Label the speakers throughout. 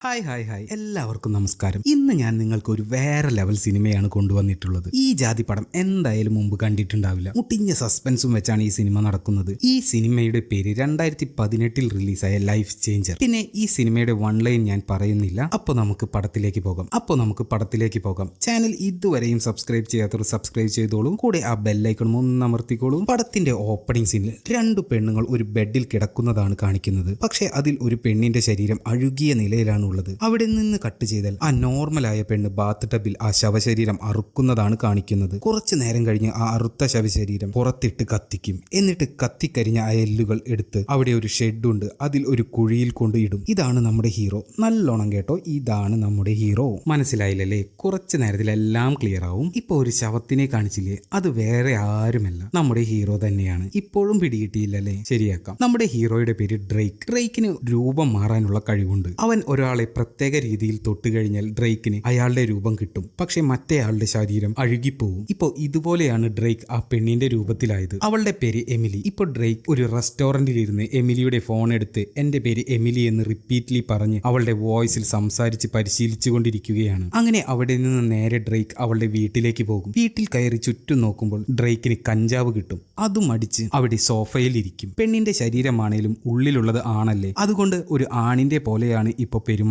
Speaker 1: Hi hi hi എല്ലാവർക്കും നമസ്കാരം. ഇന്ന് ഞാൻ നിങ്ങൾക്ക് ഒരു വേറെ ലെവൽ സിനിമയാണ് കൊണ്ടുവന്നിട്ടുള്ളത്. ഈ ജാതി പടം എന്തായാലും മുമ്പ് കണ്ടിട്ടുണ്ടാവില്ല. മുട്ടിഞ്ഞ സസ്പെൻസും വെച്ചാണ് ഈ സിനിമ നടക്കുന്നത്. ഈ സിനിമയുടെ പേര് 2018 റിലീസായ ലൈഫ് ചേഞ്ചർ. പിന്നെ ഈ സിനിമയുടെ വൺ ലൈൻ ഞാൻ പറയുന്നില്ല. അപ്പോൾ നമുക്ക് പടത്തിലേക്ക് പോകാം. ചാനൽ ഇതുവരെയും സബ്സ്ക്രൈബ് ചെയ്യാത്തവർ സബ്സ്ക്രൈബ് ചെയ്തോളും. കൂടെ ആ ബെല്ലൈക്കണും ഒന്ന് അമർത്തിക്കോളും. പടത്തിന്റെ ഓപ്പണിംഗ് സീനിൽ രണ്ട് പെണ്ണുങ്ങൾ ഒരു ബെഡിൽ കിടക്കുന്നതാണ് കാണിക്കുന്നത്. പക്ഷേ അതിൽ ഒരു പെണ്ണിന്റെ ശരീരം അഴുകിയ നിലയിലാണ് ഉള്ളത്. അവിടെ നിന്ന് കട്ട് ചെയ്താൽ ആ നോർമലായ പെണ്ണ് ബാത്ത് ടബിൽ ആ ശവശരീരം അറുക്കുന്നതാണ് കാണിക്കുന്നത്. കുറച്ചു നേരം കഴിഞ്ഞ് ആ അറുത്ത ശവശരീരം പുറത്തിട്ട് കത്തിക്കും. എന്നിട്ട് കത്തിക്കരിഞ്ഞ ആ എല്ലുകൾ എടുത്ത് അവിടെ ഒരു ഷെഡുണ്ട്, അതിൽ ഒരു കുഴിയിൽ കൊണ്ട് ഇടും. ഇതാണ് നമ്മുടെ ഹീറോ. നല്ലോണം കേട്ടോ, ഇതാണ് നമ്മുടെ ഹീറോ. മനസ്സിലായില്ലല്ലേ? കുറച്ചു നേരത്തിൽ എല്ലാം ക്ലിയർ ആവും. ഇപ്പൊ ഒരു ശവത്തിനെ കാണിച്ചില്ലേ, അത് വേറെ ആരുമല്ല, നമ്മുടെ ഹീറോ തന്നെയാണ്. ഇപ്പോഴും പിടികിട്ടിയില്ലല്ലേ? ശരിയാക്കാം. നമ്മുടെ ഹീറോയുടെ പേര് ഡ്രേക്ക്. ഡ്രേക്കിന് രൂപം മാറാനുള്ള കഴിവുണ്ട്. അവൻ ഒരാളെ പ്രത്യേക രീതിയിൽ തൊട്ടുകഴിഞ്ഞാൽ ഡ്രേക്കിന് അയാളുടെ രൂപം കിട്ടും. പക്ഷെ മറ്റേയാളുടെ ശരീരം അഴുകിപ്പോവും. ഇപ്പോ ഇതുപോലെയാണ് ഡ്രേക്ക് ആ പെണ്ണിന്റെ രൂപത്തിലായത്. അവളുടെ പേര് എമിലി. ഇപ്പൊ ഡ്രേക്ക് ഒരു റെസ്റ്റോറന്റിൽ ഇരുന്ന് എമിലിയുടെ ഫോൺ എടുത്ത് എന്റെ പേര് എമിലി എന്ന് റിപ്പീറ്റ്ലി പറഞ്ഞ് അവളുടെ വോയിസിൽ സംസാരിച്ച് പരിശീലിച്ചു കൊണ്ടിരിക്കുകയാണ്. അങ്ങനെ അവിടെ നിന്ന് നേരെ ഡ്രേക്ക് അവളുടെ വീട്ടിലേക്ക് പോകും. വീട്ടിൽ കയറി ചുറ്റും നോക്കുമ്പോൾ ഡ്രേക്കിന് കഞ്ചാവ് കിട്ടും. അതും അടിച്ച് അവിടെ സോഫയിൽ ഇരിക്കും. പെണ്ണിന്റെ ശരീരമാണേലും ഉള്ളിലുള്ളത് ആണല്ലേ, അതുകൊണ്ട് ഒരു ആണിന്റെ പോലെയാണ് ഇപ്പൊ പെരുമാറുന്നത്.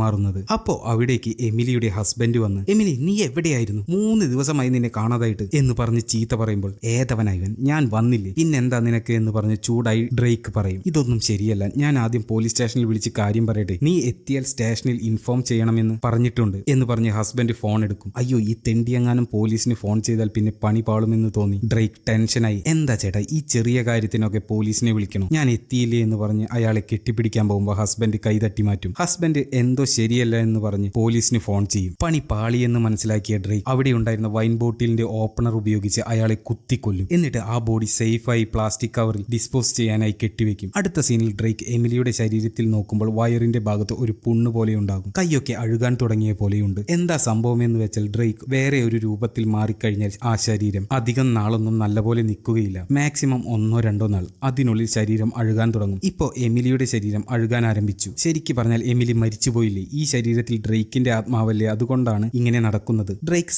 Speaker 1: അപ്പോ അവിടേക്ക് എമിലിയുടെ ഹസ്ബൻഡ് വന്ന്, എമിലി നീ എവിടെയായിരുന്നു? 3 ദിവസമായി നിന്നെ കാണാതായിട്ട് എന്ന് പറഞ്ഞ് ചീത്ത പറയുമ്പോൾ, ഏതവനായവൻ, ഞാൻ വന്നില്ലേ, പിന്നെന്താ നിനക്ക് എന്ന് പറഞ്ഞ് ചൂടായി ഡ്രേക്ക് പറയും, ഇതൊന്നും ശരിയല്ല, ഞാൻ ആദ്യം പോലീസ് സ്റ്റേഷനിൽ വിളിച്ച് കാര്യം പറയട്ടെ, നീ എത്തിയാൽ സ്റ്റേഷനിൽ ഇൻഫോം ചെയ്യണമെന്ന് പറഞ്ഞിട്ടുണ്ട് എന്ന് പറഞ്ഞ് ഹസ്ബൻഡ് ഫോൺ എടുക്കും. അയ്യോ, ഈ തെണ്ടിയെങ്ങാനും പോലീസിന് ഫോൺ ചെയ്താൽ പിന്നെ പണി പാളുമെന്ന് തോന്നി ഡ്രേക്ക് ടെൻഷനായി. എന്താ ചേട്ടാ, ഈ ചെറിയ കാര്യത്തിനൊക്കെ പോലീസിനെ വിളിക്കണം, ഞാൻ എത്തിയില്ലേ എന്ന് പറഞ്ഞ് അയാളെ കെട്ടിപ്പിടിക്കാൻ പോകുമ്പോൾ ഹസ്ബൻഡ് കൈ തട്ടി മാറ്റും. ഹസ്ബൻഡ് എന്തോ ശരിയല്ല എന്ന് പറഞ്ഞ് പോലീസിന് ഫോൺ ചെയ്യും. പണി പാളിയെന്ന് മനസ്സിലാക്കിയ ഡ്രേക്ക് അവിടെ ഉണ്ടായിരുന്ന വൈൻ ബോട്ടിലിന്റെ ഓപ്പണർ ഉപയോഗിച്ച് അയാളെ കുത്തിക്കൊല്ലും. എന്നിട്ട് ആ ബോഡി സേഫായി പ്ലാസ്റ്റിക് കവറിൽ ഡിസ്പോസ് ചെയ്യാനായി കെട്ടിവെക്കും. അടുത്ത സീനിൽ ഡ്രേക്ക് എമിലിയുടെ ശരീരത്തിൽ നോക്കുമ്പോൾ വയറിന്റെ ഭാഗത്ത് ഒരു പുണ്ണ് പോലെ ഉണ്ടാകും. കൈയൊക്കെ അഴുകാൻ തുടങ്ങിയ പോലെയുണ്ട്. എന്താ സംഭവം എന്ന് വെച്ചാൽ ഡ്രേക്ക് വേറെ ഒരു രൂപത്തിൽ മാറിക്കഴിഞ്ഞാൽ ആ ശരീരം അധികം നാളൊന്നും നല്ലപോലെ നിൽക്കുകയില്ല. മാക്സിമം 1-2 നാൾ അതിനുള്ളിൽ ശരീരം അഴുകാൻ തുടങ്ങും. ഇപ്പോ എമിലിയുടെ ശരീരം അഴുകാൻ ആരംഭിച്ചു. ശരിക്ക് പറഞ്ഞാൽ എമിലി മരിച്ചുപോയില്ലേ, ഈ ശരീരത്തിൽ ഡ്രേക്കിന്റെ ആത്മാവല്ലേ, അതുകൊണ്ടാണ് ഇങ്ങനെ നടക്കുന്നത്. ഡ്രേക്ക്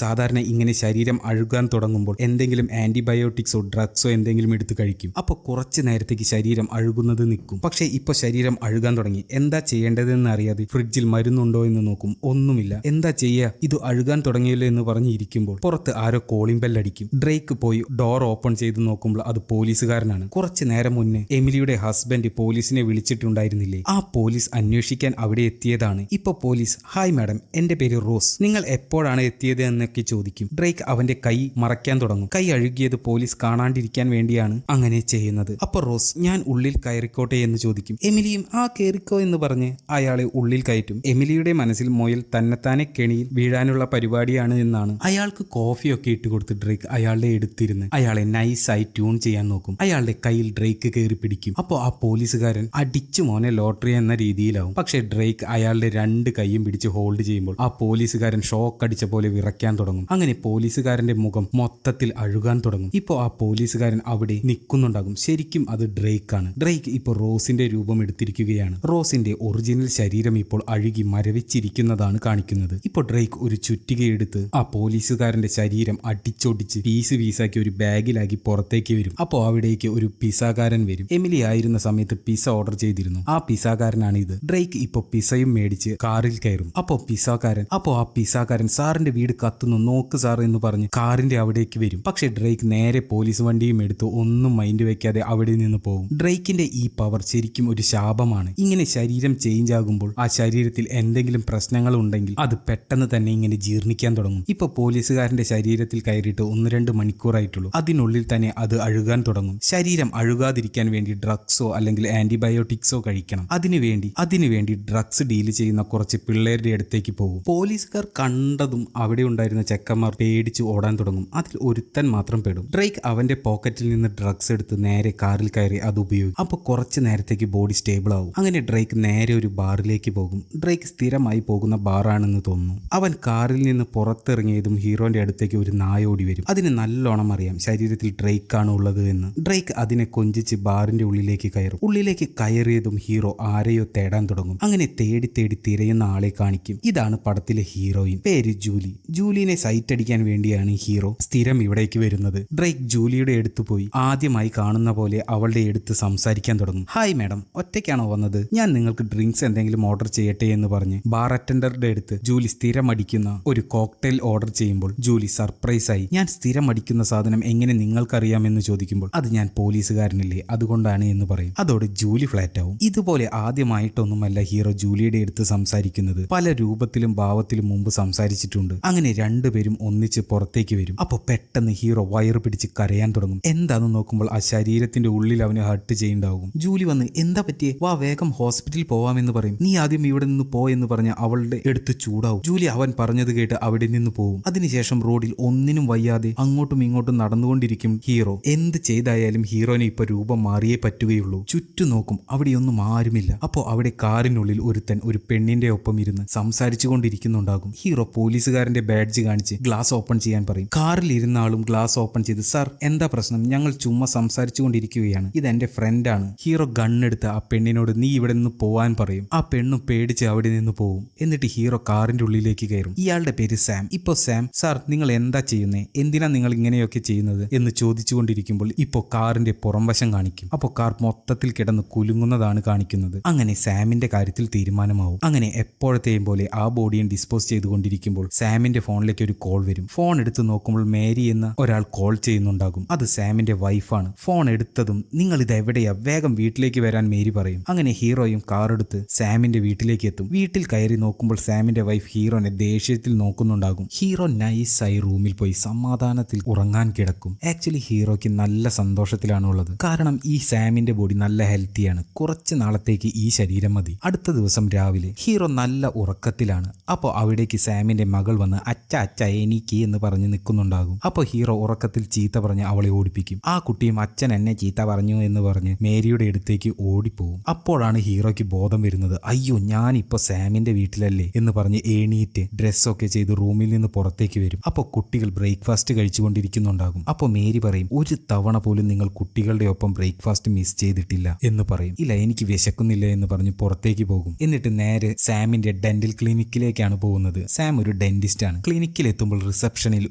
Speaker 1: സാധാരണ ഇങ്ങനെ ശരീരം അഴുകാൻ തുടങ്ങുമ്പോൾ എന്തെങ്കിലും ആന്റിബയോട്ടിക്സോ ഡ്രഗ്സോ എന്തെങ്കിലും എടുത്ത് കഴിക്കും. അപ്പോൾ കുറച്ച് നേരത്തേക്ക് ശരീരം അഴുകുന്നത് നിൽക്കും. പക്ഷേ ഇപ്പൊ ശരീരം അഴുകാൻ തുടങ്ങി. എന്താ ചെയ്യേണ്ടതെന്ന് അറിയാതെ ഫ്രിഡ്ജിൽ മരുന്നുണ്ടോ എന്ന് നോക്കും. ഒന്നുമില്ല. എന്താ ചെയ്യുക, ഇത് അഴുകാൻ തുടങ്ങിയല്ലോ എന്ന് പറഞ്ഞിരിക്കുമ്പോൾ പുറത്ത് ആരോ കോളിംഗ് ബെല്ലടിക്കും. ഡ്രേക്ക് പോയി ഡോർ ഓപ്പൺ ചെയ്ത് നോക്കുമ്പോൾ അത് പോലീസുകാരനാണ്. കുറച്ച് നേരം മുന്നേ എമിലിയുടെ ഹസ്ബൻഡ് പോലീസിനെ വിളിച്ചിട്ടുണ്ടായിരുന്നില്ലേ, ആ പോലീസ് അന്വേഷിക്കാൻ അവിടെ എത്തിയതാണ്. ഇപ്പൊ പോലീസ്, ഹായ് മാഡം, എന്റെ പേര് റോസ്, നിങ്ങൾ എപ്പോഴാണ് എത്തിയത് എന്നൊക്കെ ചോദിക്കും. ഡ്രേക്ക് അവന്റെ കൈ മറയ്ക്കാൻ തുടങ്ങും. കൈ അഴുകിയത് പോലീസ് കാണാണ്ടിരിക്കാൻ വേണ്ടിയാണ് അങ്ങനെ ചെയ്യുന്നത്. അപ്പൊ റോസ്, ഞാൻ ഉള്ളിൽ കയറിക്കോട്ടെ എന്ന് ചോദിക്കും. എമിലിയും ആ കേറിക്കോ എന്ന് പറഞ്ഞ് അയാളെ ഉള്ളിൽ കയറ്റും. എമിലിയുടെ മനസ്സിൽ മുയൽ തന്നെത്താനെ കെണിയിൽ വീഴാനുള്ള പരിപാടിയാണ് എന്നാണ്. അയാൾക്ക് കോഫിയൊക്കെ ഇട്ടുകൊടുത്ത് ഡ്രേക്ക് അയാളുടെ എടുത്തിരുന്ന് അയാളെ നൈസായി ട്യൂൺ ചെയ്യാൻ നോക്കും. അയാളുടെ കയ്യിൽ ഡ്രേക്ക് കയറി പിടിക്കും. അപ്പോൾ ആ പോലീസുകാരൻ അടിച്ചു മോനെ ലോട്ടറി എന്ന രീതിയിലാവും. പക്ഷെ ഡ്രേക്ക് അയാളുടെ 2 കൈയും പിടിച്ച് ഹോൾഡ് ചെയ്യുമ്പോൾ ആ പോലീസുകാരൻ ഷോക്ക് അടിച്ച പോലെ വിറയ്ക്കാൻ തുടങ്ങും. അങ്ങനെ പോലീസുകാരന്റെ മുഖം മൊത്തത്തിൽ അഴുകാൻ തുടങ്ങും. ഇപ്പോൾ ആ പോലീസുകാരൻ അവിടെ നിൽക്കുന്നുണ്ടാകും. ശരിക്കും അത് ഡ്രേക്കാണ്. ഡ്രേക്ക് ഇപ്പോൾ റോസിന്റെ രൂപം എടുത്തിരിക്കുകയാണ്. റോസിന്റെ ഒറിജിനൽ ശരീരം ഇപ്പോൾ അഴുകി മരവിച്ചിരിക്കുന്നതാണ് കാണിക്കുന്നത്. ഇപ്പോൾ ഡ്രേക്ക് ഒരു ചുറ്റികയെടുത്ത് ആ പോലീസുകാരന്റെ ശരീരം അടിച്ചൊടിച്ച് പീസാക്കി ഒരു ബാഗിലാക്കി പുറത്തേക്ക് വരും. അപ്പോൾ അവിടേക്ക് ഒരു പിസ്സക്കാരൻ വരും. എമിലി ആയിരുന്ന സമയത്ത് പിസ്സ ഓർഡർ ചെയ്തിരുന്നു. ആ പിസ്സക്കാരനാണ് ഇത്. ഡ്രേക്ക് ഇപ്പൊ പിസ്സയും മേടിച്ച് കാറിൽ കയറും. അപ്പോൾ ആ പിസ്സക്കാരൻ സാറിന്റെ വീട് കത്തുന്നു, നോക്ക് സാർ എന്ന് പറഞ്ഞ് കാറിന്റെ അവിടേക്ക് വരും. പക്ഷെ ഡ്രേക്ക് നേരെ പോലീസ് വണ്ടിയും എടുത്ത് ഒന്നും മൈൻഡ് വെക്കാതെ അവിടെ നിന്ന് പോകും. ഡ്രേക്കിന്റെ ഈ പവർ ശരിക്കും ഒരു ശാപമാണ്. ഇങ്ങനെ ശരീരം ചേഞ്ച് ആകുമ്പോൾ ആ ശരീരത്തിൽ എന്തെങ്കിലും പ്രശ്നങ്ങൾ ഉണ്ടെങ്കിൽ അത് പെട്ടെന്ന് തന്നെ ഇങ്ങനെ ജീർണിക്കാൻ തുടങ്ങും. ഇപ്പൊ പോലീസുകാരന്റെ ശരീരത്തിൽ കയറിയിട്ട് 1-2 മണിക്കൂറായിട്ടുള്ളൂ. അതിനുള്ളിൽ തന്നെ അത് അഴുകാൻ തുടങ്ങും. ശരീരം അഴുകാതിരിക്കാൻ വേണ്ടി ഡ്രഗ്സോ അല്ലെങ്കിൽ ആന്റിബയോട്ടിക്സോ കഴിക്കണം. അതിനുവേണ്ടി ഡ്രഗ്സ് ഡീല് ചെയ്യുന്ന കുറച്ച് പിള്ളേരുടെ അടുത്തേക്ക് പോകും. പോലീസുകാർ കണ്ടതും അവിടെ ഉണ്ടായിരുന്ന ചെക്കന്മാർ പേടിച്ച് ഓടാൻ തുടങ്ങും. അതിൽ ഒരുത്തൻ മാത്രം പെടും. ഡ്രേക്ക് അവന്റെ പോക്കറ്റിൽ നിന്ന് ഡ്രഗ്സ് എടുത്ത് നേരെ കാറിൽ കയറി അത് ഉപയോഗിക്കും. അപ്പോൾ കുറച്ച് നേരത്തേക്ക് ബോഡി സ്റ്റേബിൾ ആവും. അങ്ങനെ ഡ്രേക്ക് നേരെ ഒരു ബാറിലേക്ക് പോകും. ഡ്രേക്ക് സ്ഥിരമായി പോകുന്ന ബാറാണെന്ന് തോന്നുന്നു. അവൻ കാറിൽ നിന്ന് പുറത്തിറങ്ങിയതും ഹീറോന്റെ അടുത്തേക്ക് ഒരു നായ ഓടി വരും. അതിന് നല്ലോണം അറിയാം ശരീരത്തിൽ ഡ്രേക്കാണ് ഉള്ളത് എന്ന്. ഡ്രേക്ക് അതിനെ കൊഞ്ചിച്ച് ബാറിന്റെ ഉള്ളിലേക്ക് കയറും. ഉള്ളിലേക്ക് കയറിയതും ഹീറോ ആരെയോ തേടാൻ തുടങ്ങും. അങ്ങനെ തേടി തേടി തിരയുന്ന ആളെ കാണിക്കും. ഇതാണ് പടത്തിലെ ഹീറോയിൻ, പേര് ജൂലി. ജൂലിനെ സൈറ്റ് അടിക്കാൻ വേണ്ടിയാണ് ഹീറോ സ്ഥിരം ഇവിടേക്ക് വരുന്നത്. ഡ്രേക്ക് ജൂലിയുടെ അടുത്ത് പോയി ആദ്യമായി കാണുന്ന പോലെ അവളുടെ അടുത്ത് സംസാരിക്കാൻ തുടങ്ങും. ഹായ് മാഡം, ഒറ്റയ്ക്കാണോ വന്നത്? ഞാൻ നിങ്ങൾക്ക് ഡ്രിങ്ക്സ് എന്തെങ്കിലും ഓർഡർ ചെയ്യട്ടെ എന്ന് പറഞ്ഞ് ബാർ അറ്റൻഡറുടെ അടുത്ത് ജൂലി സ്ഥിരം അടിക്കുന്ന ഒരു കോക്ടെയിൽ ഓർഡർ ചെയ്യുമ്പോൾ ജൂലി സർപ്രൈസ് ആയി ഞാൻ സ്ഥിരം അടിക്കുന്ന സാധനം എങ്ങനെ നിങ്ങൾക്കറിയാമെന്ന് ചോദിക്കുമ്പോൾ അത് ഞാൻ പോലീസുകാരനല്ലേ അതുകൊണ്ടാണ് എന്ന് പറയും. അതോടെ ജൂലി ഫ്ലാറ്റ് ആവും. ഇതുപോലെ ആദ്യമായിട്ടൊന്നുമല്ല ഹീറോ ജൂലിയുടെ അടുത്ത് സംസാരിക്കുന്നത്. പല രൂപത്തിലും ഭാവത്തിലും മുമ്പ് സംസാരിച്ചിട്ടുണ്ട്. അങ്ങനെ രണ്ടുപേരും ഒന്നിച്ച് പുറത്തേക്ക് വരും. അപ്പോൾ പെട്ടെന്ന് ഹീറോ വയറ് പിടിച്ച് കരയാൻ തുടങ്ങും. എന്താന്ന് നോക്കുമ്പോൾ ആ ശരീരത്തിന്റെ ഉള്ളിൽ അവന് ഹർട്ട് ചെയ്യുന്നുണ്ടാവും. ജൂലി വന്ന് എന്താ പറ്റിയേ, വാ വേഗം ഹോസ്പിറ്റലിൽ പോവാമെന്ന് പറയും. നീ ആദ്യം ഇവിടെ നിന്ന് പോ എന്ന് പറഞ്ഞ് അവളുടെ അടുത്ത് ചൂടാവും. ജൂലി അവൻ പറഞ്ഞത് കേട്ട് അവിടെ നിന്ന് പോവും. അതിനുശേഷം റോഡിൽ ഒന്നിനും വയ്യാതെ അങ്ങോട്ടും ഇങ്ങോട്ടും നടന്നുകൊണ്ടിരിക്കും ഹീറോ. എന്ത് ചെയ്തായാലും ഹീറോനെ ഇപ്പൊ രൂപം മാറിയേ പറ്റുകയുള്ളൂ. ചുറ്റും നോക്കും, അവിടെയൊന്നും ആരുമില്ല. അപ്പോൾ അവിടെ കാറിനുള്ളിൽ ഒരുത്തൻ ഒരു പെണ്ണിന്റെ ഒപ്പം ഇരുന്ന് സംസാരിച്ചു കൊണ്ടിരിക്കുന്നുണ്ടാകും. ഹീറോ പോലീസുകാരന്റെ ബാഡ്ജ് കാണിച്ച് ഗ്ലാസ് ഓപ്പൺ ചെയ്യാൻ പറയും. കാറിൽ ഇരുന്ന ആളും ഗ്ലാസ് ഓപ്പൺ ചെയ്ത് സാർ എന്താ പ്രശ്നം, ഞങ്ങൾ ചുമ്മാ സംസാരിച്ചു കൊണ്ടിരിക്കുകയാണ്, ഇത് എന്റെ ഫ്രണ്ടാണ്. ഹീറോ ഗണ്ണെടുത്ത് ആ പെണ്ണിനോട് നീ ഇവിടെ നിന്ന് പോവാൻ പറയും. ആ പെണ്ണും പേടിച്ച് അവിടെ നിന്ന് പോവും. എന്നിട്ട് ഹീറോ കാറിന്റെ ഉള്ളിലേക്ക് കയറും. ഇയാളുടെ പേര് സാം. ഇപ്പോ സാം, സാർ നിങ്ങൾ എന്താ ചെയ്യുന്നേ, എന്തിനാ നിങ്ങൾ ഇങ്ങനെയൊക്കെ ചെയ്യുന്നത് എന്ന് ചോദിച്ചുകൊണ്ടിരിക്കുമ്പോൾ ഇപ്പോ കാറിന്റെ പുറംവശം കാണിക്കും. അപ്പോൾ കാർ മൊത്തത്തിൽ കിടന്ന് കുലുങ്ങുന്നതാണ് കാണിക്കുന്നത്. അങ്ങനെ സാമിന്റെ കാര്യത്തിൽ തീരുമാനമാവും. അങ്ങനെ എപ്പോഴത്തെയും പോലെ ആ ബോഡിയെ ഡിസ്പോസ് ചെയ്തുകൊണ്ടിരിക്കുമ്പോൾ സാമിന്റെ ഫോണിലേക്ക് ഒരു കോൾ വരും. ഫോൺ എടുത്ത് നോക്കുമ്പോൾ മേരി എന്ന ഒരാൾ കോൾ ചെയ്യുന്നുണ്ടാകും. അത് സാമിന്റെ വൈഫാണ്. ഫോൺ എടുത്തതും നിങ്ങൾ ഇത് എവിടെയാ, വേഗം വീട്ടിലേക്ക് വരാൻ മേരി പറയും. അങ്ങനെ ഹീറോയും കാർ എടുത്ത് സാമിന്റെ വീട്ടിലേക്ക് എത്തും. വീട്ടിൽ കയറി നോക്കുമ്പോൾ സാമിന്റെ വൈഫ് ഹീറോനെ ദേഷ്യത്തിൽ നോക്കുന്നുണ്ടാകും. ഹീറോ നൈസായി റൂമിൽ പോയി സമാധാനത്തിൽ ഉറങ്ങാൻ കിടക്കും. ആക്ച്വലി ഹീറോയ്ക്ക് നല്ല സന്തോഷത്തിലാണ് ഉള്ളത്. കാരണം ഈ സാമിന്റെ ബോഡി നല്ല ഹെൽത്തിയാണ്. കുറച്ച് നാളത്തേക്ക് ഈ ശരീരം മതി. അടുത്ത ദിവസം രാവിലെ ഹീറോ നല്ല ഉറക്കത്തിലാണ്. അപ്പോൾ അവിടേക്ക് സാമിന്റെ മകൾ വന്ന് അച്ഛ അച്ഛ എനിക്ക് എന്ന് പറഞ്ഞ് നിൽക്കുന്നുണ്ടാകും. അപ്പോൾ ഹീറോ ഉറക്കത്തിൽ ചീത്ത പറഞ്ഞ് അവളെ ഓടിപ്പിക്കും. ആ കുട്ടിയും അച്ഛൻ എന്നെ ചീത്ത പറഞ്ഞു എന്ന് പറഞ്ഞ് മേരിയുടെ അടുത്തേക്ക് ഓടിപ്പോവും. അപ്പോഴാണ് ഹീറോയ്ക്ക് ബോധം വരുന്നത്. അയ്യോ ഞാനിപ്പോ സാമിന്റെ വീട്ടിലല്ലേ എന്ന് പറഞ്ഞ് എണീറ്റ് ഡ്രസ്സൊക്കെ ചെയ്ത് റൂമിൽ നിന്ന് പുറത്തേക്ക് വരും. അപ്പോൾ കുട്ടികൾ ബ്രേക്ക്ഫാസ്റ്റ് കഴിച്ചുകൊണ്ടിരിക്കുന്നുണ്ടാകും. അപ്പോൾ മേരി പറയും ഒരു തവണ പോലും നിങ്ങൾ കുട്ടികളുടെ ഒപ്പം ബ്രേക്ക്ഫാസ്റ്റ് മിസ് ചെയ്തിട്ടില്ല എന്ന് പറയും. ഇല്ല എനിക്ക് വിശക്കുന്നില്ല എന്ന് പറഞ്ഞ് പുറത്തേക്ക് പോകും. എന്നിട്ട് നേരെ സാമിന്റെ ഡെന്റൽ ക്ലിനിക്കിലേക്കാണ് പോകുന്നത്. സാം ഒരു ഡെന്റിസ്റ്റ് ആണ്. ക്ലിനിക്കിൽ എത്തുമ്പോൾ റിസപ്ഷനിൽ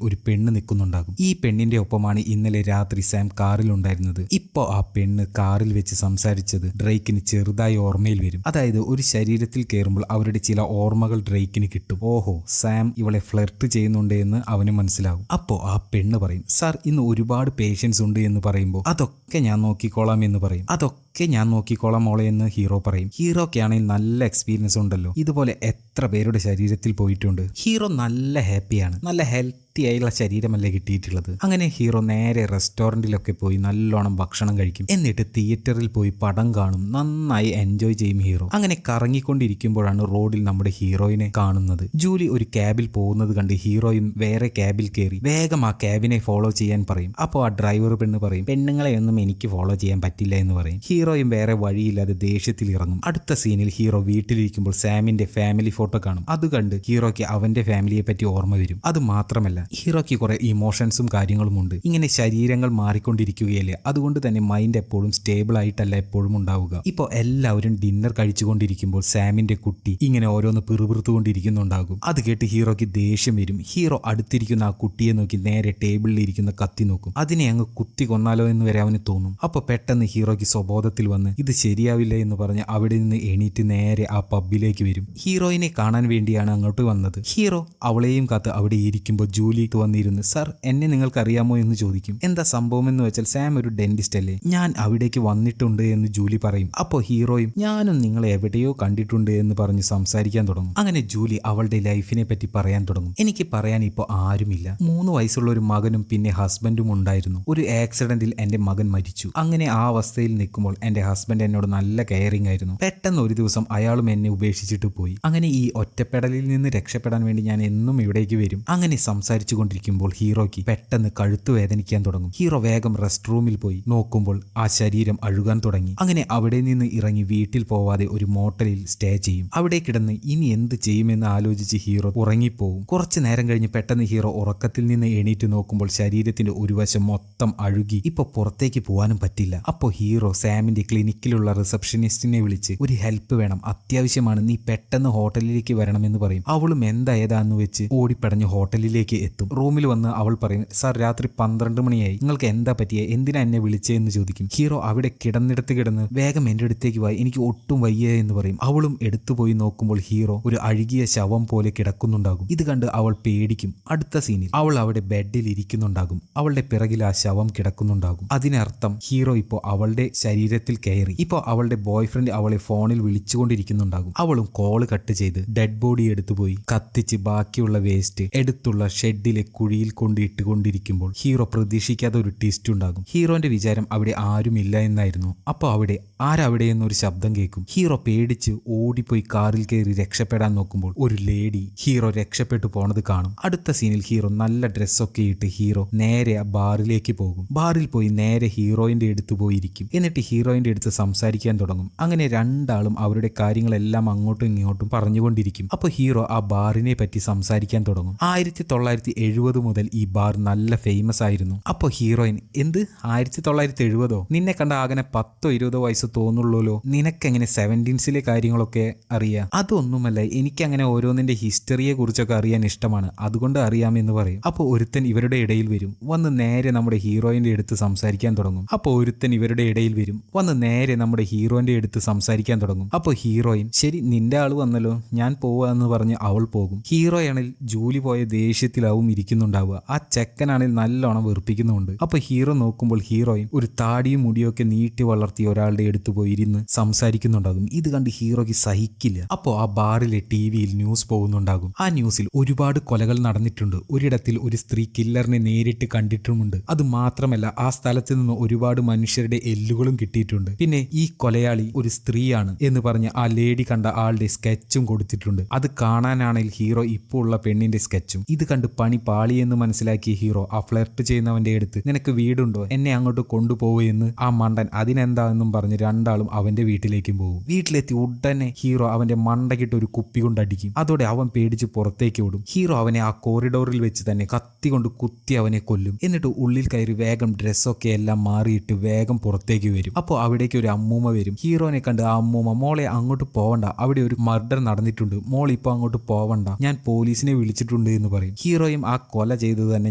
Speaker 1: ഒരു പെണ്ണ് നിൽക്കുന്നുണ്ടാകും. ഈ പെണ്ണിന്റെ ഒപ്പമാണ് ഇന്നലെ രാത്രി സാം കാറിൽ ഉണ്ടായിരുന്നത്. ഇപ്പോ ആ പെണ്ണ് കാറിൽ വെച്ച് സംസാരിച്ചത് ഡ്രേക്കിന് ചെറുതായി ഓർമ്മയിൽ വരും. അതായത് ഒരു ശരീരത്തിൽ കയറുമ്പോൾ അവരുടെ ചില ഓർമ്മകൾ ഡ്രേക്കിന് കിട്ടും. ഓഹോ സാം ഇവളെ ഫ്ലർട്ട് ചെയ്യുന്നുണ്ട് എന്ന് അവന് മനസ്സിലാവും. അപ്പോ ആ പെണ്ണ് പറയും സാർ ഇന്ന് ഒരുപാട് പേഷ്യൻസ് ഉണ്ട് എന്ന് പറയുമ്പോൾ അതൊക്കെ ഞാൻ നോക്കിക്കോളാം എന്ന് പറയും. അതൊക്കെ ഞാൻ നോക്കിക്കോളാം മോളെ എന്ന് ഹീറോ പറയും. ഹീറോയ്ക്കാണെങ്കിൽ നല്ല എക്സ്പീരിയൻസ് ഉണ്ടല്ലോ, ഇതുപോലെ എത്ര പേരുടെ ശരീരത്തിൽ പോയിട്ടുണ്ട്. ഹീറോ നല്ല ഹാപ്പിയാണ്. നല്ല ഹെൽത്തിയായുള്ള ശരീരമല്ലേ കിട്ടിയിട്ടുള്ളത്. അങ്ങനെ ഹീറോ നേരെ റെസ്റ്റോറൻറ്റിലൊക്കെ പോയി നല്ലോണം ഭക്ഷണം കഴിക്കും. എന്നിട്ട് തിയേറ്ററിൽ പോയി പടം കാണും. നന്നായി എൻജോയ് ചെയ്യും ഹീറോ. അങ്ങനെ കറങ്ങിക്കൊണ്ടിരിക്കുമ്പോഴാണ് റോഡിൽ നമ്മുടെ ഹീറോയിനെ കാണുന്നത്. ജൂലി ഒരു ക്യാബിൽ പോകുന്നത് കണ്ട് ഹീറോയും വേറെ ക്യാബിൽ കയറി വേഗം ആ ക്യാബിനെ ഫോളോ ചെയ്യാൻ പറയും. അപ്പോൾ ആ ഡ്രൈവർ പെണ്ണ് പറയും പെണ്ണുങ്ങളെ ഒന്നും എനിക്ക് ഫോളോ ചെയ്യാൻ പറ്റില്ല എന്ന് പറയും. ഹീറോയും വേറെ വഴിയില്ലാതെ ദേഷ്യത്തിൽ ഇറങ്ങും. അടുത്ത സീനിൽ ഹീറോ വീട്ടിലിരിക്കുമ്പോൾ സാമിന്റെ ഫാമിലി ഫോട്ടോ കാണും. അത് കണ്ട് ഹീറോയ്ക്ക് അവന്റെ ഫാമിലിയെ പറ്റി ഓർമ്മ വരും. അത് മാത്രമല്ല ഹീറോയ്ക്ക് കുറെ ഇമോഷൻസും കാര്യങ്ങളും ഉണ്ട്. ഇങ്ങനെ ശരീരങ്ങൾ മാറിക്കൊണ്ടിരിക്കുകയല്ലേ, അതുകൊണ്ട് തന്നെ മൈൻഡ് എപ്പോഴും സ്റ്റേബിൾ ആയിട്ടല്ല എപ്പോഴും ഉണ്ടാവുക. ഇപ്പോൾ എല്ലാവരും ഡിന്നർ കഴിച്ചുകൊണ്ടിരിക്കുമ്പോൾ സാമിന്റെ കുട്ടി ഇങ്ങനെ ഓരോന്ന് പിറുപിറുത്തുകൊണ്ടിരിക്കുന്നുണ്ടാകും. അത് കേട്ട് ഹീറോയ്ക്ക് ദേഷ്യം വരും. ഹീറോ അടുത്തിരിക്കുന്ന ആ കുട്ടിയെ നോക്കി നേരെ ടേബിളിൽ ഇരിക്കുന്ന കത്തി നോക്കും. അതിനെ അങ്ങ് കുത്തി കൊന്നാലോ എന്ന് വരെ അവന് തോന്നും. അപ്പോൾ പെട്ടെന്ന് ഹീറോയ്ക്ക് സ്വബോധത്തിൽ വന്ന് ഇത് ശരിയാവില്ല എന്ന് പറഞ്ഞ് അവിടെ നിന്ന് എണീറ്റ് നേരെ ആ പബ്ബിലേക്ക് വരും. ഹീറോയിനെ കാണാൻ വേണ്ടിയാണ് അങ്ങോട്ട് വന്നത്. ഹീറോ അവളെയും കാത്ത് അവിടെ ഇരിക്കുമ്പോൾ ജൂലി വന്നിരുന്ന് സാർ എന്നെ നിങ്ങൾക്ക് അറിയാമോ എന്ന് ചോദിക്കും. എന്താ സംഭവം എന്ന് വെച്ചാൽ സാം ഒരു ഡെന്റിസ്റ്റ് അല്ലേ, ഞാൻ അവിടേക്ക് വന്നിട്ടുണ്ട് എന്ന് ജൂലി പറയും. അപ്പോൾ ഹീറോയും ഞാനും നിങ്ങളെ എവിടെയോ കണ്ടിട്ടുണ്ട് എന്ന് പറഞ്ഞ് സംസാരിക്കാൻ തുടങ്ങും. അങ്ങനെ ജൂലി അവളുടെ ലൈഫിനെ പറ്റി പറയാൻ തുടങ്ങും. എനിക്ക് പറയാൻ ഇപ്പോൾ ആരുമില്ല. 3 വയസ്സുള്ള ഒരു മകനും പിന്നെ ഹസ്ബൻഡും ഉണ്ടായിരുന്നു. ഒരു ആക്സിഡന്റിൽ എന്റെ മകൻ മരിച്ചു. അങ്ങനെ ആ അവസ്ഥയിൽ നിൽക്കുമ്പോൾ എന്റെ ഹസ്ബൻഡ് എന്നോട് നല്ല കെയറിംഗ് ആയിരുന്നു. പെട്ടെന്ന് ഒരു ദിവസം അയാളും എന്നെ ഉപേക്ഷിച്ചിട്ട് പോയി. അങ്ങനെ ഈ ഒറ്റപ്പെടലിൽ നിന്ന് രക്ഷപ്പെടാൻ വേണ്ടി ഞാൻ എന്നും ഇവിടേക്ക് വരും. അങ്ങനെ സംസാരിച്ചു സംസാരിച്ചു കൊണ്ടിരിക്കുമ്പോൾ ഹീറോയ്ക്ക് പെട്ടെന്ന് കഴുത്ത് വേദനിക്കാൻ തുടങ്ങും. ഹീറോ വേഗം റെസ്റ്റ് റൂമിൽ പോയി നോക്കുമ്പോൾ ആ ശരീരം അഴുകാൻ തുടങ്ങി. അങ്ങനെ അവിടെ നിന്ന് ഇറങ്ങി വീട്ടിൽ പോവാതെ ഒരു മോട്ടലിൽ സ്റ്റേ ചെയ്യും. അവിടെ കിടന്ന് ഇനി എന്ത് ചെയ്യുമെന്ന് ആലോചിച്ച് ഹീറോ ഉറങ്ങിപ്പോവും. കുറച്ചു നേരം കഴിഞ്ഞ് പെട്ടെന്ന് ഹീറോ ഉറക്കത്തിൽ നിന്ന് എണീറ്റ് നോക്കുമ്പോൾ ശരീരത്തിന്റെ ഒരു വശം മൊത്തം അഴുകി. ഇപ്പൊ പുറത്തേക്ക് പോകാനും പറ്റില്ല. അപ്പോ ഹീറോ സാമിന്റെ ക്ലിനിക്കിലുള്ള റിസപ്ഷനിസ്റ്റിനെ വിളിച്ച് ഒരു ഹെൽപ്പ് വേണം, അത്യാവശ്യമാണ്, നീ പെട്ടെന്ന് ഹോട്ടലിലേക്ക് വരണമെന്ന് പറയും. അവളും എന്തായതാന്ന് വെച്ച് ഓടിപ്പടഞ്ഞ് ഹോട്ടലിലേക്ക് എത്തും. റൂമിൽ വന്ന് അവൾ പറയും, സാർ രാത്രി 12 മണിയായി, നിങ്ങൾക്ക് എന്താ പറ്റിയേ, എന്തിനാ എന്നെ വിളിച്ചതെന്ന് ചോദിക്കും. ഹീറോ അവിടെ കിടന്നിടത്ത് കിടന്ന് വേഗം എന്റെ അടുത്തേക്ക് വായി, എനിക്ക് ഒട്ടും വയ്യ എന്ന് പറയും. അവളും എടുത്തുപോയി നോക്കുമ്പോൾ ഹീറോ ഒരു അഴുകിയ ശവം പോലെ കിടക്കുന്നുണ്ടാകും. ഇത് കണ്ട് അവൾ പേടിക്കും. അടുത്ത സീനിൽ അവൾ അവിടെ ബെഡിൽ ഇരിക്കുന്നുണ്ടാകും. അവളുടെ പിറകിൽ ആ ശവം കിടക്കുന്നുണ്ടാകും. അതിനർത്ഥം ഹീറോ ഇപ്പോൾ അവളുടെ ശരീരത്തിൽ കയറി. ഇപ്പോൾ അവളുടെ ബോയ്ഫ്രണ്ട് അവളെ ഫോണിൽ വിളിച്ചുകൊണ്ടിരിക്കുന്നുണ്ടാകും. അവളും കോള് കട്ട് ചെയ്ത് ഡെഡ് ബോഡി എടുത്തുപോയി കത്തിച്ച് ബാക്കിയുള്ള വേസ്റ്റ് എടുത്തുള്ള ഷെഡിലെ കുഴിയിൽ കൊണ്ടിട്ടുകൊണ്ടിരിക്കുമ്പോൾ ഹീറോ പ്രതീക്ഷിക്കാതെ ഒരു ട്വിസ്റ്റ് ഉണ്ടാകും. ഹീറോന്റെ വിചാരം അവിടെ ആരുമില്ല എന്നായിരുന്നു. അപ്പോൾ അവിടെ ആരവിടെ എന്നൊരു ശബ്ദം കേൾക്കും. ഹീറോ പേടിച്ച് ഓടിപ്പോയി കാറിൽ കയറി രക്ഷപ്പെടാൻ നോക്കുമ്പോൾ ഒരു ലേഡി ഹീറോ രക്ഷപ്പെട്ടു പോണത് കാണും. അടുത്ത സീനിൽ ഹീറോ നല്ല ഡ്രസ്സൊക്കെ ഇട്ട് ഹീറോ നേരെ ആ ബാറിലേക്ക് പോകും. ബാറിൽ പോയി നേരെ ഹീറോയിന്റെ അടുത്ത് പോയിരിക്കും. എന്നിട്ട് ഹീറോയിന്റെ അടുത്ത് സംസാരിക്കാൻ തുടങ്ങും. അങ്ങനെ രണ്ടാളും അവരുടെ കാര്യങ്ങളെല്ലാം അങ്ങോട്ടും ഇങ്ങോട്ടും പറഞ്ഞുകൊണ്ടിരിക്കും. അപ്പോൾ ഹീറോ ആ ബാറിനെ പറ്റി സംസാരിക്കാൻ തുടങ്ങും. 1970 മുതൽ ഈ ബാർ നല്ല ഫേമസ് ആയിരുന്നു. അപ്പോൾ ഹീറോയിൻ, എന്ത് 1970? നിന്നെ കണ്ട ആകെ 10-20 വയസ്സ് തോന്നുള്ളൂല്ലോ, നിനക്കെങ്ങനെ 70s കാര്യങ്ങളൊക്കെ അറിയാം? അതൊന്നുമല്ല, എനിക്കങ്ങനെ ഓരോന്നിന്റെ ഹിസ്റ്ററിയെ കുറിച്ചൊക്കെ അറിയാൻ ഇഷ്ടമാണ്, അതുകൊണ്ട് അറിയാമെന്ന് പറയും. അപ്പോൾ ഒരുത്തൻ ഇവരുടെ ഇടയിൽ വരും, വന്ന് നേരെ നമ്മുടെ ഹീറോയിന്റെ അടുത്ത് സംസാരിക്കാൻ തുടങ്ങും. അപ്പോൾ ഒരുത്തൻ ഇവരുടെ ഇടയിൽ വരും, വന്ന് നേരെ നമ്മുടെ ഹീറോയിന്റെ അടുത്ത് സംസാരിക്കാൻ തുടങ്ങും. അപ്പോൾ ഹീറോയിൻ, ശരി നിന്റെ ആള് വന്നല്ലോ, ഞാൻ പോവാന്ന് പറഞ്ഞ് അവൾ പോകും. ഹീറോയാണെങ്കിൽ ജോലി പോയ ദേഷ്യത്തിലാവും ഇരിക്കുന്നുണ്ടാവുക. ആ ചെക്കനാണെങ്കിൽ നല്ലോണം വെറുപ്പിക്കുന്നുണ്ട്. അപ്പോൾ ഹീറോ നോക്കുമ്പോൾ ഹീറോയിൻ ഒരു താടിയും മുടിയൊക്കെ നീട്ടി വളർത്തിയ ഒരാളുടെ അടുത്ത് പോയി ഇരുന്ന് സംസാരിക്കുന്നുണ്ടാകും. ഇത് കണ്ട് ഹീറോയ്ക്ക് സഹിക്കില്ല. അപ്പോൾ ആ ബാറിലെ ടിവിയിൽ ന്യൂസ് പോകുന്നുണ്ടാകും. ആ ന്യൂസിൽ ഒരുപാട് കൊലകൾ നടന്നിട്ടുണ്ട്. ഒരിടത്തിൽ ഒരു സ്ത്രീ കില്ലറിനെ നേരിട്ട് കണ്ടിട്ടുമുണ്ട്. അത് മാത്രമല്ല ആ സ്ഥലത്ത് നിന്ന് ഒരുപാട് മനുഷ്യരുടെ എല്ലുകളും കിട്ടിയിട്ടുണ്ട്. പിന്നെ ഈ കൊലയാളി ഒരു സ്ത്രീയാണ് എന്ന് പറഞ്ഞ് ആ ലേഡി കണ്ട ആളുടെ സ്കെച്ചും കൊടുത്തിട്ടുണ്ട്. അത് കാണാനാണെങ്കിൽ ഹീറോ ഇപ്പോൾ ഉള്ള പെണ്ണിന്റെ സ്കെച്ചും. ഇത് കണ്ട് പണി പാളിയെന്ന് മനസ്സിലാക്കിയ ഹീറോ ആ ഫ്ലർട്ട് ചെയ്യുന്നവന്റെ അടുത്ത്, നിനക്ക് വീടുണ്ടോ, എന്നെ അങ്ങോട്ട് കൊണ്ടുപോവുമെന്ന് ആ മണ്ടൻ അതിനെന്താണെന്നും പറഞ്ഞ് രണ്ടാളും അവന്റെ വീട്ടിലേക്കും പോകും. വീട്ടിലെത്തി ഉടനെ ഹീറോ അവന്റെ മണ്ടക്കിട്ട് ഒരു കുപ്പി കൊണ്ടടിക്കും. അതോടെ അവൻ പേടിച്ച് പുറത്തേക്ക് ഓടും. ഹീറോ അവനെ ആ കോറിഡോറിൽ വെച്ച് തന്നെ കത്തി കൊണ്ട് കുത്തി അവനെ കൊല്ലും. എന്നിട്ട് ഉള്ളിൽ കയറി വേഗം ഡ്രസ്സൊക്കെ എല്ലാം മാറിയിട്ട് വേഗം പുറത്തേക്ക് വരും. അപ്പോൾ അവിടേക്ക് ഒരു അമ്മൂമ്മ വരും. ഹീറോനെ കണ്ട് ആ അമ്മൂമ്മ, മോളെ അങ്ങോട്ട് പോവണ്ട, അവിടെ ഒരു മർഡർ നടന്നിട്ടുണ്ട്, മോൾ ഇപ്പൊ അങ്ങോട്ട് പോവണ്ട, ഞാൻ പോലീസിനെ വിളിച്ചിട്ടുണ്ട് എന്ന് പറയും. ഹീറോയും ആ കൊല ചെയ്തത് തന്നെ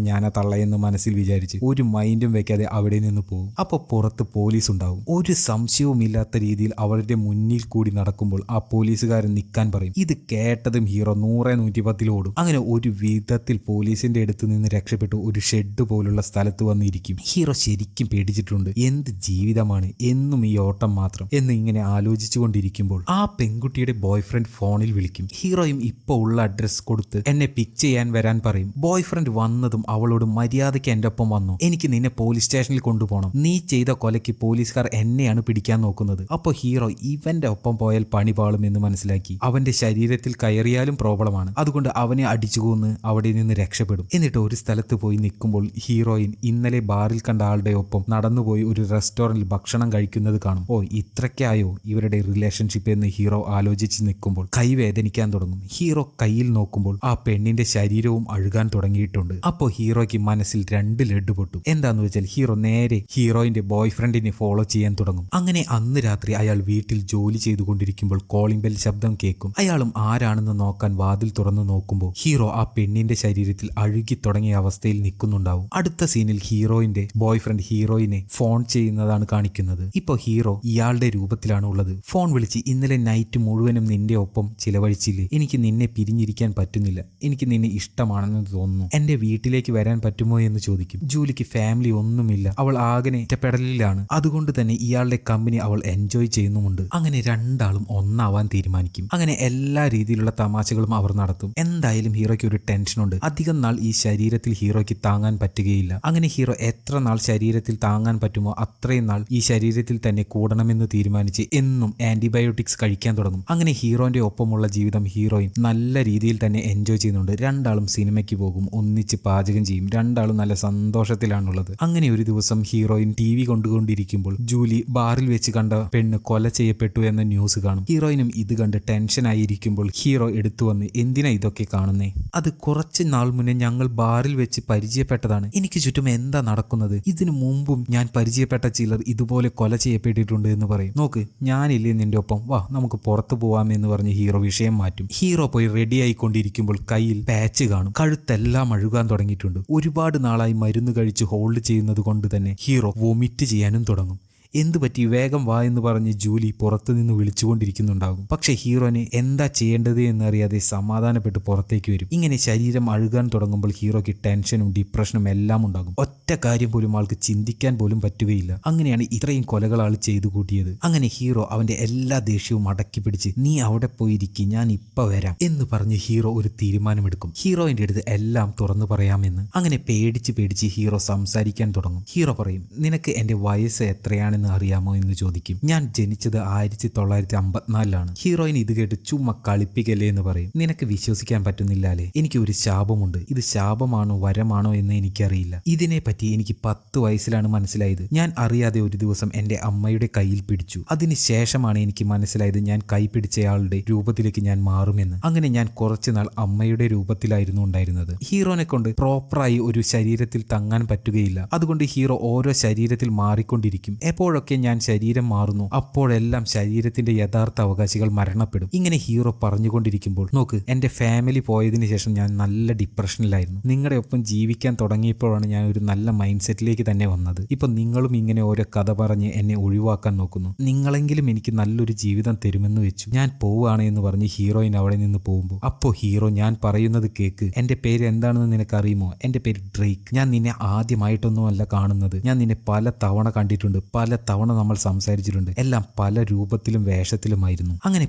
Speaker 1: ഞാനാ തള്ളയെന്ന് മനസ്സിൽ വിചാരിച്ച് ഒരു മൈൻഡും വെക്കാതെ അവിടെ നിന്ന് പോകും. അപ്പോൾ പുറത്ത് പോലീസ് ഉണ്ടാവും. ഒരു സംശയവും ഇല്ലാത്ത രീതിയിൽ അവരുടെ മുന്നിൽ കൂടി നടക്കുമ്പോൾ ആ പോലീസുകാരൻ നിൽക്കാൻ പറയും. ഇത് കേട്ടതും ഹീറോ 100-110 ഓടും. അങ്ങനെ ഒരു വിധത്തിൽ പോലീസിന്റെ അടുത്ത് നിന്ന് രക്ഷപ്പെട്ടു ഒരു ഷെഡ് പോലുള്ള സ്ഥലത്ത് വന്നിരിക്കും. ഹീറോ ശരിക്കും പേടിച്ചിട്ടുണ്ട്. എന്ത് ജീവിതമാണ്, എന്നും ഈ ഓട്ടം മാത്രം എന്ന് ഇങ്ങനെ ആലോചിച്ചു കൊണ്ടിരിക്കുമ്പോൾ ആ പെൺകുട്ടിയുടെ ബോയ്ഫ്രണ്ട് ഫോണിൽ വിളിക്കും. ഹീറോയും ഇപ്പോൾ ഉള്ള അഡ്രസ് കൊടുത്ത് എന്നെ പിക്ക് ചെയ്യാൻ വരാൻ പറയും. ബോയ്ഫ്രണ്ട് വന്നതും അവളോട്, മര്യാദയ്ക്ക് എൻ്റെ ഒപ്പം വന്നു, എനിക്ക് നിന്നെ പോലീസ് സ്റ്റേഷനിൽ കൊണ്ടുപോകണം, നീ ചെയ്ത കൊലയ്ക്ക് പോലീസുകാർ എന്നെയാണ് പിടിക്കാൻ നോക്കുന്നത്. അപ്പോൾ ഹീറോ ഇവന്റെ ഒപ്പം പോയാൽ പണി പാളും എന്ന് മനസ്സിലാക്കി അവന്റെ ശരീരത്തിൽ കയറിയാലും പ്രോബ്ലമാണ്, അതുകൊണ്ട് അവനെ അടിച്ചുകൊന്ന് അവിടെ നിന്ന് രക്ഷപ്പെടും. എന്നിട്ട് ഒരു സ്ഥലത്ത് പോയി നിൽക്കുമ്പോൾ ഹീറോയിൻ ഇന്നലെ ബാറിൽ കണ്ട ആളുടെ ഒപ്പം നടന്നുപോയി ഒരു റെസ്റ്റോറന്റിൽ ഭക്ഷണം കഴിക്കുന്നത് കാണും. ഓ ഇത്രയ്ക്കായോ ഇവരുടെ റിലേഷൻഷിപ്പ് എന്ന് ഹീറോ ആലോചിച്ച് നിൽക്കുമ്പോൾ കൈ വേദനിക്കാൻ തുടങ്ങും. ഹീറോ കയ്യിൽ നോക്കുമ്പോൾ ആ പെണ്ണിന്റെ ശരീരവും അഴുകാൻ തുടങ്ങിയിട്ടുണ്ട്. അപ്പോൾ ഹീറോയ്ക്ക് മനസ്സിൽ 2 ലഡ് പൊട്ടും. എന്താന്ന് വെച്ചാൽ ഹീറോ നേരെ ഹീറോയിന്റെ ബോയ്ഫ്രണ്ടിനെ ഫോളോ ചെയ്യാൻ തുടങ്ങും. അങ്ങനെ അന്ന് രാത്രി അയാൾ വീട്ടിൽ ജോലി ചെയ്തുകൊണ്ടിരിക്കുമ്പോൾ കോളിംഗ് ബെൽ ശബ്ദം കേൾക്കും. അയാളും ആരാണെന്ന് നോക്കാൻ വാതിൽ തുറന്നു നോക്കുമ്പോൾ ഹീറോ ആ പെണ്ണിന്റെ ശരീരത്തിൽ അഴുകി തുടങ്ങിയ അവസ്ഥയിൽ നിൽക്കുന്നുണ്ടാവും. അടുത്ത സീനിൽ ഹീറോയിന്റെ ബോയ്ഫ്രണ്ട് ഹീറോയിനെ ഫോൺ ചെയ്യുന്നതാണ് കാണിക്കുന്നത്. ഇപ്പോൾ ഹീറോ ഇയാളുടെ രൂപത്തിലാണ് ഉള്ളത്. ഫോൺ വിളിച്ച്, ഇന്നലെ നൈറ്റ് മുഴുവനും നിന്റെ ഒപ്പം ചിലവഴിച്ചില്ലേ, എനിക്ക് നിന്നെ പിരിഞ്ഞിരിക്കാൻ പറ്റുന്നില്ല, എനിക്ക് നിന്നെ ഇഷ്ടമാണെന്ന് തോന്നുന്നു, എന്റെ വീട്ടിലേക്ക് വരാൻ പറ്റുമോ എന്ന് ചോദിക്കും. ജൂലിക്ക് ഫാമിലി ഒന്നുമില്ല, അവൾ ആകെ ഒറ്റപ്പെടലിലാണ്, അതുകൊണ്ട് തന്നെ ഇയാളുടെ കമ്പനി അവൾ എൻജോയ് ചെയ്യുന്നുമുണ്ട്. അങ്ങനെ രണ്ടാളും ഒന്നാവാൻ തീരുമാനിക്കും. അങ്ങനെ എല്ലാ രീതിയിലുള്ള തമാശകളും അവർ നടത്തും. എന്തായാലും ഹീറോയ്ക്ക് ഒരു ടെൻഷനുണ്ട്. അധികം നാൾ ഈ ശരീരത്തിൽ ഹീറോയ്ക്ക് താങ്ങാൻ പറ്റുകയില്ല. അങ്ങനെ ഹീറോ എത്ര നാൾ ശരീരത്തിൽ താങ്ങാൻ പറ്റുമോ അത്രയും നാൾ ഈ ശരീരത്തിൽ തന്നെ കൂടണമെന്ന് തീരുമാനിച്ച് എന്നും ആന്റിബയോട്ടിക്സ് കഴിക്കാൻ തുടങ്ങും. അങ്ങനെ ഹീറോന്റെ ഒപ്പമുള്ള ജീവിതം ഹീറോയിൻ നല്ല രീതിയിൽ തന്നെ എൻജോയ് ചെയ്യുന്നുണ്ട്. രണ്ടാളും സിനിമയ്ക്ക് പോകും, ഒന്നിച്ച് പാചകം ചെയ്യും, രണ്ടാളും നല്ല സന്തോഷത്തിലാണുള്ളത്. അങ്ങനെ ഒരു ദിവസം ഹീറോയിൻ TV കൊണ്ടുകൊണ്ടിരിക്കുമ്പോൾ ജൂലി ബാറിൽ വെച്ച് കണ്ട പെണ്ണ് കൊല ചെയ്യപ്പെട്ടു എന്ന ന്യൂസ് കാണും. ഹീറോയിനും ഇത് കണ്ട് ടെൻഷൻ ആയിരിക്കുമ്പോൾ ഹീറോ എടുത്തു വന്ന് എന്തിനാ ഇതൊക്കെ കാണുന്നേ, അത് കുറച്ച് നാൾ മുന്നേ ഞങ്ങൾ ബാറിൽ വെച്ച് പരിചയപ്പെട്ടതാണ്, എനിക്ക് ചുറ്റും എന്താ നടക്കുന്നത്, ഇതിനു മുമ്പും ഞാൻ പരിചയപ്പെട്ട ചിലർ ഇതുപോലെ കൊല ചെയ്യപ്പെട്ടിട്ടുണ്ട് എന്ന് പറയും. നോക്ക്, ഞാനില്ലേ നിന്റെ ഒപ്പം, വാ നമുക്ക് പുറത്തു പോവാമെന്ന് പറഞ്ഞ് ഹീറോ വിഷയം മാറ്റും. ഹീറോ പോയി റെഡി ആയിക്കൊണ്ടിരിക്കുമ്പോൾ കയ്യിൽ പാച്ച് കാണും, കഴുത്തെല്ലാം അഴുകാൻ തുടങ്ങിയിട്ടുണ്ട്. ഒരുപാട് നാളായി മരുന്ന് കഴിച്ച് ഹോൾഡ് ചെയ്യുന്നത് കൊണ്ട് തന്നെ ഹീറോ വൊമിറ്റ് ചെയ്യാനും തുടങ്ങും. എന്തു പറ്റി, വേഗം വാ എന്ന് പറഞ്ഞ് ജൂലി പുറത്തുനിന്ന് വിളിച്ചുകൊണ്ടിരിക്കുന്നുണ്ടാകും. പക്ഷെ ഹീറോനെ എന്താ ചെയ്യേണ്ടത് എന്നറിയാതെ സമാധാനപ്പെട്ട് പുറത്തേക്ക് വരും. ഇങ്ങനെ ശരീരം അഴുകാൻ തുടങ്ങുമ്പോൾ ഹീറോയ്ക്ക് ടെൻഷനും ഡിപ്രഷനും എല്ലാം ഉണ്ടാകും. ഒറ്റ കാര്യം പോലും ആൾക്ക് ചിന്തിക്കാൻ പോലും പറ്റുകയില്ല. അങ്ങനെയാണ് ഇത്രയും കൊലകൾ ആൾ ചെയ്തു കൂട്ടിയത്. അങ്ങനെ ഹീറോ അവന്റെ എല്ലാ ദേഷ്യവും അടക്കി പിടിച്ച് നീ അവിടെ പോയിരിക്കും, ഞാൻ ഇപ്പൊ വരാം എന്ന് പറഞ്ഞ് ഹീറോ ഒരു തീരുമാനമെടുക്കും. ഹീറോയിന്റെ അടുത്ത് എല്ലാം തുറന്നു പറയാമെന്ന്. അങ്ങനെ പേടിച്ച് ഹീറോ സംസാരിക്കാൻ തുടങ്ങും. ഹീറോ പറയും, നിനക്ക് എന്റെ വയസ്സ് എത്രയാണ് അറിയാമോ എന്ന് ചോദിക്കും. ഞാൻ ജനിച്ചത് 1954 ഹീറോയിൻ ഇത് കേട്ട് ചുമ്മാ കളിപ്പിക്കല്ലേ എന്ന് പറയും. നിനക്ക് വിശ്വസിക്കാൻ പറ്റുന്നില്ലാലേ, എനിക്ക് ഒരു ശാപമുണ്ട്. ഇത് ശാപമാണോ വരമാണോ എന്ന് എനിക്കറിയില്ല. ഇതിനെപ്പറ്റി എനിക്ക് 10 വയസ്സിലാണ് മനസ്സിലായത്. ഞാൻ അറിയാതെ ഒരു ദിവസം എന്റെ അമ്മയുടെ കയ്യിൽ പിടിച്ചു. അതിനുശേഷമാണ് എനിക്ക് മനസ്സിലായത് ഞാൻ കൈ പിടിച്ചയാളുടെ രൂപത്തിലേക്ക് ഞാൻ മാറുമെന്ന്. അങ്ങനെ ഞാൻ കുറച്ചുനാൾ അമ്മയുടെ രൂപത്തിലായിരുന്നു ഉണ്ടായിരുന്നത്. ഹീറോനെ കൊണ്ട് പ്രോപ്പറായി ഒരു ശരീരത്തിൽ തങ്ങാൻ പറ്റുകയില്ല. അതുകൊണ്ട് ഹീറോ ഓരോ ശരീരത്തിൽ മാറിക്കൊണ്ടിരിക്കും. എപ്പോഴൊക്കെ ഞാൻ ശരീരം മാറുന്നു അപ്പോഴെല്ലാം ശരീരത്തിന്റെ യഥാർത്ഥ അവകാശികൾ മരണപ്പെടും. ഇങ്ങനെ ഹീറോ പറഞ്ഞുകൊണ്ടിരിക്കുമ്പോൾ നോക്ക്, എന്റെ ഫാമിലി പോയതിനു ശേഷം ഞാൻ നല്ല ഡിപ്രഷനിലായിരുന്നു. നിങ്ങളുടെ ഒപ്പം ജീവിക്കാൻ തുടങ്ങിയപ്പോഴാണ് ഞാൻ ഒരു നല്ല മൈൻഡ് സെറ്റിലേക്ക് തന്നെ വന്നത്. ഇപ്പൊ നിങ്ങളും ഇങ്ങനെ ഓരോ കഥ പറഞ്ഞ് എന്നെ ഒഴിവാക്കാൻ നോക്കുന്നു. നിങ്ങളെങ്കിലും എനിക്ക് നല്ലൊരു ജീവിതം തരുമെന്ന് വെച്ചു. ഞാൻ പോവുകയാണ് എന്ന് പറഞ്ഞ് ഹീറോയിൻ അവിടെ നിന്ന് പോകുമ്പോൾ അപ്പോ ഹീറോ, ഞാൻ പറയുന്നത് കേക്ക്, എന്റെ പേര് എന്താണെന്ന് നിനക്കറിയുമോ? എന്റെ പേര് ഡ്രേക്ക്. ഞാൻ നിന്നെ ആദ്യമായിട്ടൊന്നുമല്ല കാണുന്നത്. ഞാൻ നിന്നെ പല തവണ കണ്ടിട്ടുണ്ട്, പല തവണ നമ്മൾ സംസാരിച്ചിട്ടുണ്ട്. എല്ലാം പല രൂപത്തിലും വേഷത്തിലുമായിരുന്നു. അങ്ങനെ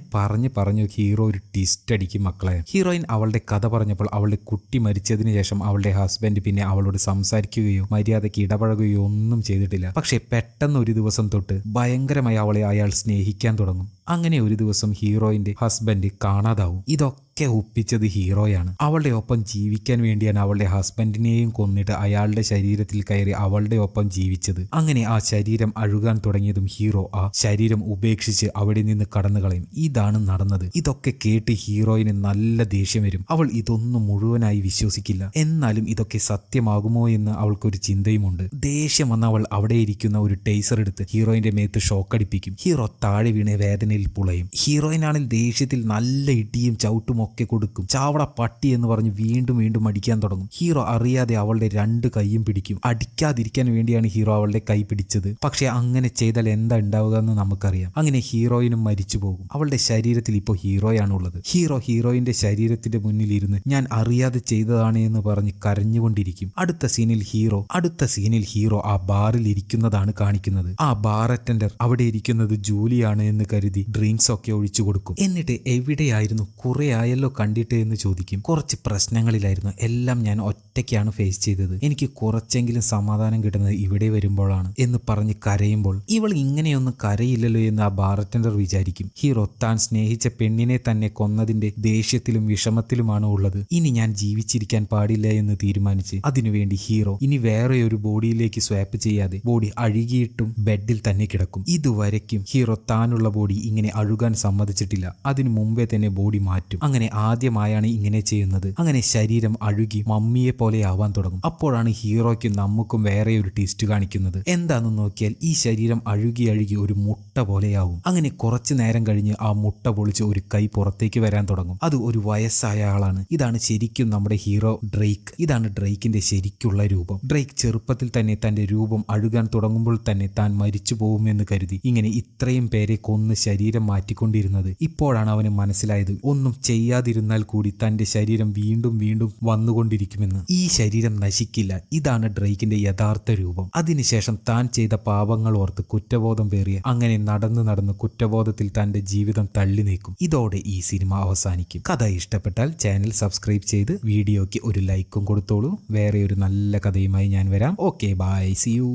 Speaker 1: പറഞ്ഞു ഹീറോ ഒരു ട്വിസ്റ്റ് അടിക്കും മക്കളെ. ഹീറോയിൻ അവളുടെ കഥ പറഞ്ഞപ്പോൾ അവളുടെ കുട്ടി മരിച്ചതിന് ശേഷം അവളുടെ ഹസ്ബൻഡ് പിന്നെ അവളോട് സംസാരിക്കുകയോ മര്യാദയ്ക്ക് ഇടപഴകുകയോ ഒന്നും ചെയ്തിട്ടില്ല. പക്ഷെ പെട്ടെന്ന് ഒരു ദിവസം തൊട്ട് ഭയങ്കരമായി അവളെ അയാൾ സ്നേഹിക്കാൻ തുടങ്ങും. അങ്ങനെ ഒരു ദിവസം ഹീറോയിന്റെ ഹസ്ബൻഡ് കാണാതാവും. ഇതൊക്കെ ഒപ്പിച്ചത് ഹീറോയാണ്. അവളുടെ ഒപ്പം ജീവിക്കാൻ വേണ്ടിയാണ് അവളുടെ ഹസ്ബൻഡിനെയും കൊന്നിട്ട് അയാളുടെ ശരീരത്തിൽ കയറി അവളുടെ ഒപ്പം ജീവിച്ചത്. അങ്ങനെ ആ ശരീരം അഴുകാൻ തുടങ്ങിയതും ഹീറോ ആ ശരീരം ഉപേക്ഷിച്ച് അവിടെ നിന്ന് കടന്നു കളയും. ഇതാണ് നടന്നത്. ഇതൊക്കെ കേട്ട് ഹീറോയിന് നല്ല ദേഷ്യം വരും. അവൾ ഇതൊന്നും മുഴുവനായി വിശ്വസിക്കില്ല. എന്നാലും ഇതൊക്കെ സത്യമാകുമോ എന്ന് അവൾക്കൊരു ചിന്തയുമുണ്ട്. ദേഷ്യം വന്ന അവൾ അവിടെ ഇരിക്കുന്ന ഒരു ടേസർ എടുത്ത് ഹീറോയിന്റെ മേത്ത് ഷോക്കടിപ്പിക്കും. ഹീറോ താഴെ വീണ് വേദന പുളയും. ഹീറോയിനാണെങ്കിൽ ദേഷ്യത്തിൽ നല്ല ഇടിയും ചവിട്ടും ഒക്കെ കൊടുക്കും. ചാവട പട്ടി എന്ന് പറഞ്ഞ് വീണ്ടും അടിക്കാൻ തുടങ്ങും. ഹീറോ അറിയാതെ അവളുടെ 2 കൈയും പിടിക്കും. അടിക്കാതിരിക്കാൻ വേണ്ടിയാണ് ഹീറോ അവളുടെ കൈ പിടിച്ചത്. പക്ഷെ അങ്ങനെ ചെയ്താൽ എന്താ ഉണ്ടാവുക എന്ന് നമുക്കറിയാം. അങ്ങനെ ഹീറോയിനും മരിച്ചു പോകും. അവളുടെ ശരീരത്തിൽ ഇപ്പോൾ ഹീറോയാണുള്ളത്. ഹീറോയിന്റെ ശരീരത്തിന്റെ മുന്നിൽ ഇരുന്ന് ഞാൻ അറിയാതെ ചെയ്തതാണ് എന്ന് പറഞ്ഞ് കരഞ്ഞുകൊണ്ടിരിക്കും. അടുത്ത സീനിൽ ഹീറോ ആ ബാറിൽ ഇരിക്കുന്നതാണ് കാണിക്കുന്നത്. ആ ബാർ അറ്റൻഡർ അവിടെ ഇരിക്കുന്നത് ജൂലിയാണ് എന്ന് കരുതി ഡ്രിങ്ക്സ് ഒക്കെ ഒഴിച്ചു കൊടുക്കും. എന്നിട്ട് എവിടെയായിരുന്നു, കുറെ ആയല്ലോ കണ്ടിട്ട് എന്ന് ചോദിക്കും. കുറച്ച് പ്രശ്നങ്ങളിലായിരുന്നു, എല്ലാം ഞാൻ ഒറ്റയ്ക്കാണ് ഫേസ് ചെയ്തത്. എനിക്ക് കുറച്ചെങ്കിലും സമാധാനം കിട്ടുന്നത് ഇവിടെ വരുമ്പോഴാണ് എന്ന് പറഞ്ഞ് കരയുമ്പോൾ ഇവൾ ഇങ്ങനെയൊന്നും കരയില്ലല്ലോ എന്ന് ആ ബാർ അറ്റൻഡർ വിചാരിക്കും. ഹീറോ താൻ സ്നേഹിച്ച പെണ്ണിനെ തന്നെ കൊന്നതിന്റെ ദേഷ്യത്തിലും വിഷമത്തിലുമാണ് ഉള്ളത്. ഇനി ഞാൻ ജീവിച്ചിരിക്കാൻ പാടില്ല എന്ന് തീരുമാനിച്ച് അതിനുവേണ്ടി ഹീറോ ഇനി വേറെ ഒരു ബോഡിയിലേക്ക് സ്വാപ്പ് ചെയ്യാതെ ബോഡി അഴുകിയിട്ടും ബെഡിൽ തന്നെ കിടക്കും. ഇതുവരയ്ക്കും ഹീറോ താനുള്ള ബോഡി ഇങ്ങനെ അഴുകാൻ സമ്മതിച്ചിട്ടില്ല. അതിനു മുമ്പേ തന്നെ ബോഡി മാറ്റും. അങ്ങനെ ആദ്യമായാണ് ഇങ്ങനെ ചെയ്യുന്നത്. അങ്ങനെ ശരീരം അഴുകി മമ്മിയെ പോലെ ആവാൻ തുടങ്ങും. അപ്പോഴാണ് ഹീറോയ്ക്കും നമുക്കും വേറെ ഒരു ട്വിസ്റ്റ് കാണിക്കുന്നത്. എന്താണെന്ന് നോക്കിയാൽ ഈ ശരീരം അഴുകി ഒരു മുട്ട പോലെയാവും. അങ്ങനെ കുറച്ചു നേരം കഴിഞ്ഞ് ആ മുട്ട പൊളിച്ച് ഒരു കൈ പുറത്തേക്ക് വരാൻ തുടങ്ങും. അത് ഒരു വയസ്സായ ആളാണ്. ഇതാണ് ശരിക്കും നമ്മുടെ ഹീറോ ഡ്രേക്ക്. ഇതാണ് ഡ്രേക്കിന്റെ ശരിക്കുള്ള രൂപം. ഡ്രേക്ക് ചെറുപ്പത്തിൽ തന്നെ തന്റെ രൂപം അഴുകാൻ തുടങ്ങുമ്പോൾ തന്നെ താൻ മരിച്ചു പോകുമെന്ന് കരുതി ഇങ്ങനെ ഇത്രയും പേരെ കൊന്ന് ശരീരം മാറ്റിക്കൊണ്ടിരുന്നത്. ഇപ്പോഴാണ് അവന് മനസ്സിലായത് ഒന്നും ചെയ്യാതിരുന്നാൽ കൂടി തന്റെ ശരീരം വീണ്ടും വന്നുകൊണ്ടിരിക്കുമെന്ന്. ഈ ശരീരം നശിക്കില്ല. ഇതാണ് ഡ്രേക്കിന്റെ യഥാർത്ഥ രൂപം. അതിനുശേഷം താൻ ചെയ്ത പാപങ്ങൾ ഓർത്ത് കുറ്റബോധം പേറിയ അങ്ങനെ നടന്ന് കുറ്റബോധത്തിൽ തന്റെ ജീവിതം തള്ളി നീക്കും. ഇതോടെ ഈ സിനിമ അവസാനിക്കും. കഥ ഇഷ്ടപ്പെട്ടാൽ ചാനൽ സബ്സ്ക്രൈബ് ചെയ്ത് വീഡിയോയ്ക്ക് ഒരു ലൈക്കും കൊടുത്തോളൂ. വേറെ ഒരു നല്ല കഥയുമായി ഞാൻ വരാം. Okay, bye, see U.